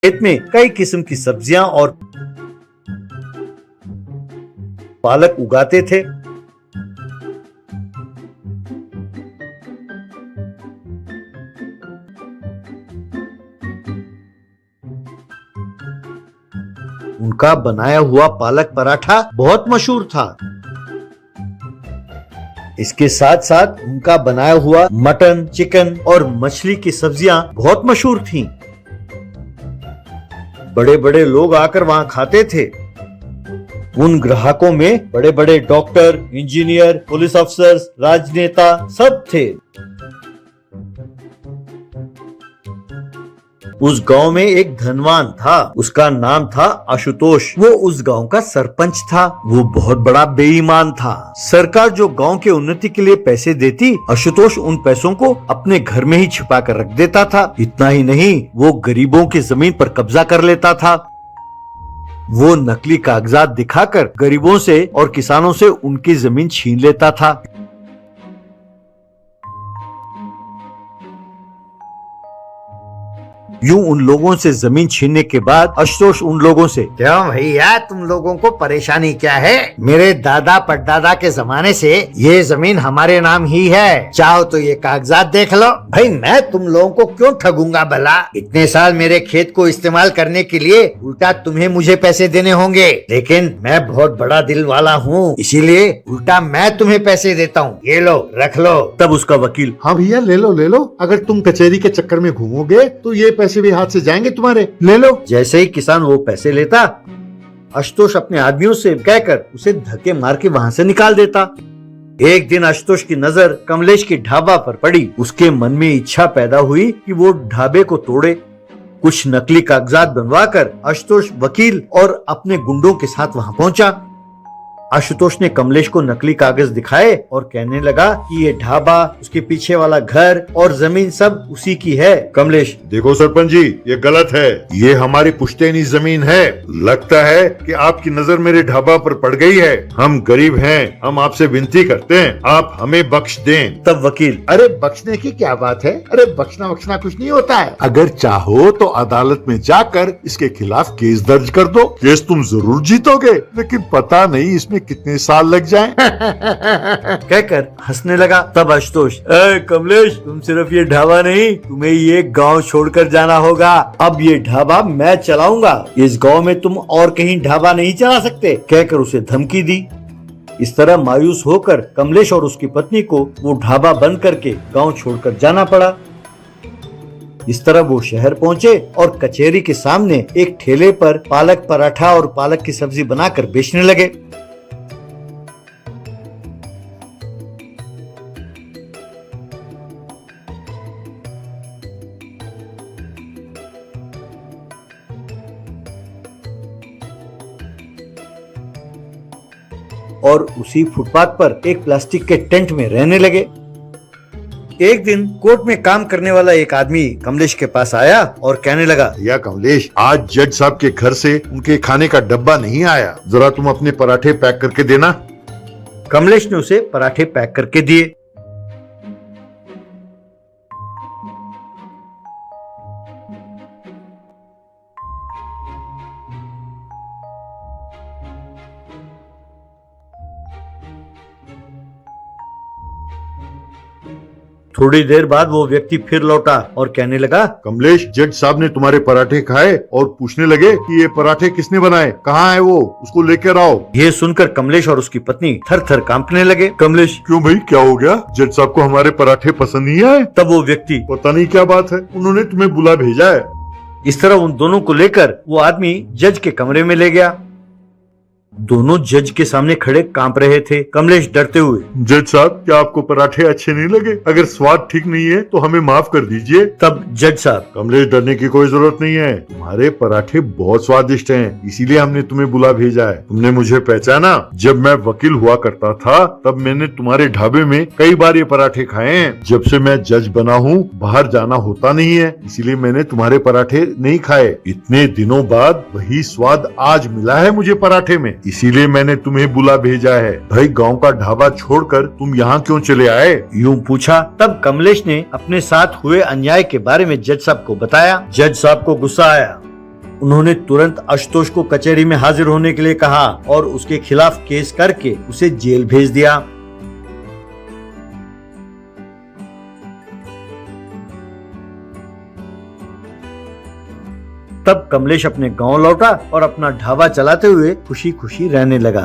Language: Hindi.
खेत में कई किस्म की सब्जियां और पालक उगाते थे। उनका बनाया हुआ पालक पराठा बहुत मशहूर था। इसके साथ साथ उनका बनाया हुआ मटन, चिकन और मछली की सब्जियां बहुत मशहूर थीं। बड़े बड़े लोग आकर वहां खाते थे। उन ग्राहकों में बड़े बड़े डॉक्टर, इंजीनियर, पुलिस अफसर, राजनेता सब थे। उस गांव में एक धनवान था, उसका नाम था आशुतोष। वो उस गांव का सरपंच था। वो बहुत बड़ा बेईमान था। सरकार जो गांव के उन्नति के लिए पैसे देती, आशुतोष उन पैसों को अपने घर में ही छिपा कर रख देता था। इतना ही नहीं, वो गरीबों की जमीन पर कब्जा कर लेता था। वो नकली कागजात दिखाकर गरीबों से और किसानों से उनकी जमीन छीन लेता था। यूं उन लोगों से जमीन छीनने के बाद आशुतोष उन लोगों से, क्यों भैया, तुम लोगों को परेशानी क्या है? मेरे दादा परदादा के जमाने से ये जमीन हमारे नाम ही है। चाहो तो ये कागजात देख लो। भाई मैं तुम लोगों को क्यों ठगूंगा भला? इतने साल मेरे खेत को इस्तेमाल करने के लिए उल्टा तुम्हें मुझे पैसे देने होंगे, लेकिन मैं बहुत बड़ा दिल वाला हूँ, इसीलिए उल्टा मैं तुम्हें पैसे देता हूँ। ये लो, रख लो। तब उसका वकील, हाँ भैया ले लो ले लो, अगर तुम कचहरी के चक्कर में घूमोगे तो ये पैसे भी हाथ से जाएंगे तुम्हारे, ले लो। जैसे ही किसान वो पैसे लेता, आशुतोष अपने आदमियों से कहकर उसे धक्के मार के वहां से निकाल देता। एक दिन आशुतोष की नजर कमलेश की ढाबा पर पड़ी। उसके मन में इच्छा पैदा हुई कि वो ढाबे को तोड़े। कुछ नकली कागजात बनवाकर आशुतोष वकील और अपने गुंडों के साथ वहां पहुंचा। आशुतोष ने कमलेश को नकली कागज दिखाए और कहने लगा कि ये ढाबा, उसके पीछे वाला घर और जमीन सब उसी की है। कमलेश, देखो सरपंच जी, ये गलत है। ये हमारी पुश्तैनी जमीन है। लगता है कि आपकी नजर मेरे ढाबा पर पड़ गई है। हम गरीब हैं, हम आपसे विनती करते हैं, आप हमें बख्श दें। तब वकील, अरे बख्शने की क्या बात है? अरे बख्शना वख्शना कुछ नहीं होता है। अगर चाहो तो अदालत में जाकर इसके खिलाफ केस दर्ज कर दो। केस तुम जरूर जीतोगे, लेकिन पता नहीं इसमें कितने साल लग जाएं। कहकर हंसने लगा। तब आशुतोष, कमलेश, तुम सिर्फ ये ढाबा नहीं, तुम्हें ये गांव छोड़कर जाना होगा। अब ये ढाबा मैं चलाऊंगा। इस गांव में तुम और कहीं ढाबा नहीं चला सकते, कहकर उसे धमकी दी। इस तरह मायूस होकर कमलेश और उसकी पत्नी को वो ढाबा बंद करके गांव छोड़कर जाना पड़ा। इस तरह वो शहर पहुंचे और कचहरी के सामने एक ठेले पर पालक पराठा और पालक की सब्जी बनाकर बेचने लगे। और उसी फुटपाथ पर एक प्लास्टिक के टेंट में रहने लगे। एक दिन कोर्ट में काम करने वाला एक आदमी कमलेश के पास आया और कहने लगा, या कमलेश, आज जज साहब के घर से उनके खाने का डब्बा नहीं आया, जरा तुम अपने पराठे पैक करके देना। कमलेश ने उसे पराठे पैक करके दिए। थोड़ी देर बाद वो व्यक्ति फिर लौटा और कहने लगा, कमलेश, जज साहब ने तुम्हारे पराठे खाए और पूछने लगे कि ये पराठे किसने बनाए, कहाँ है वो, उसको लेकर आओ। ये सुनकर कमलेश और उसकी पत्नी थर थर कांपने लगे। कमलेश, क्यों भाई, क्या हो गया? जज साहब को हमारे पराठे पसंद नहीं आए? तब वो व्यक्ति, पता नहीं क्या बात है, उन्होंने तुम्हें बुला भेजा है। इस तरह उन दोनों को लेकर वो आदमी जज के कमरे में ले गया। दोनों जज के सामने खड़े कांप रहे थे। कमलेश डरते हुए, जज साहब, क्या आपको पराठे अच्छे नहीं लगे? अगर स्वाद ठीक नहीं है तो हमें माफ कर दीजिए। तब जज साहब, कमलेश, डरने की कोई जरूरत नहीं है, तुम्हारे पराठे बहुत स्वादिष्ट हैं, इसीलिए हमने तुम्हें बुला भेजा है। तुमने मुझे पहचाना? जब मैं वकील हुआ करता था तब मैंने तुम्हारे ढाबे में कई बार ये पराठे खाए हैं। जब से मैं जज बना हूँ बाहर जाना होता नहीं है, इसीलिए मैंने तुम्हारे पराठे नहीं खाए। इतने दिनों बाद वही स्वाद आज मिला है मुझे पराठे में, इसीलिए मैंने तुम्हें बुला भेजा है। भाई, गांव का ढाबा छोड़कर तुम यहाँ क्यों चले आए? यूं पूछा। तब कमलेश ने अपने साथ हुए अन्याय के बारे में जज साहब को बताया। जज साहब को गुस्सा आया। उन्होंने तुरंत आशुतोष को कचहरी में हाजिर होने के लिए कहा और उसके खिलाफ केस करके उसे जेल भेज दिया। तब कमलेश अपने गांव लौटा और अपना ढाबा चलाते हुए खुशी खुशी रहने लगा।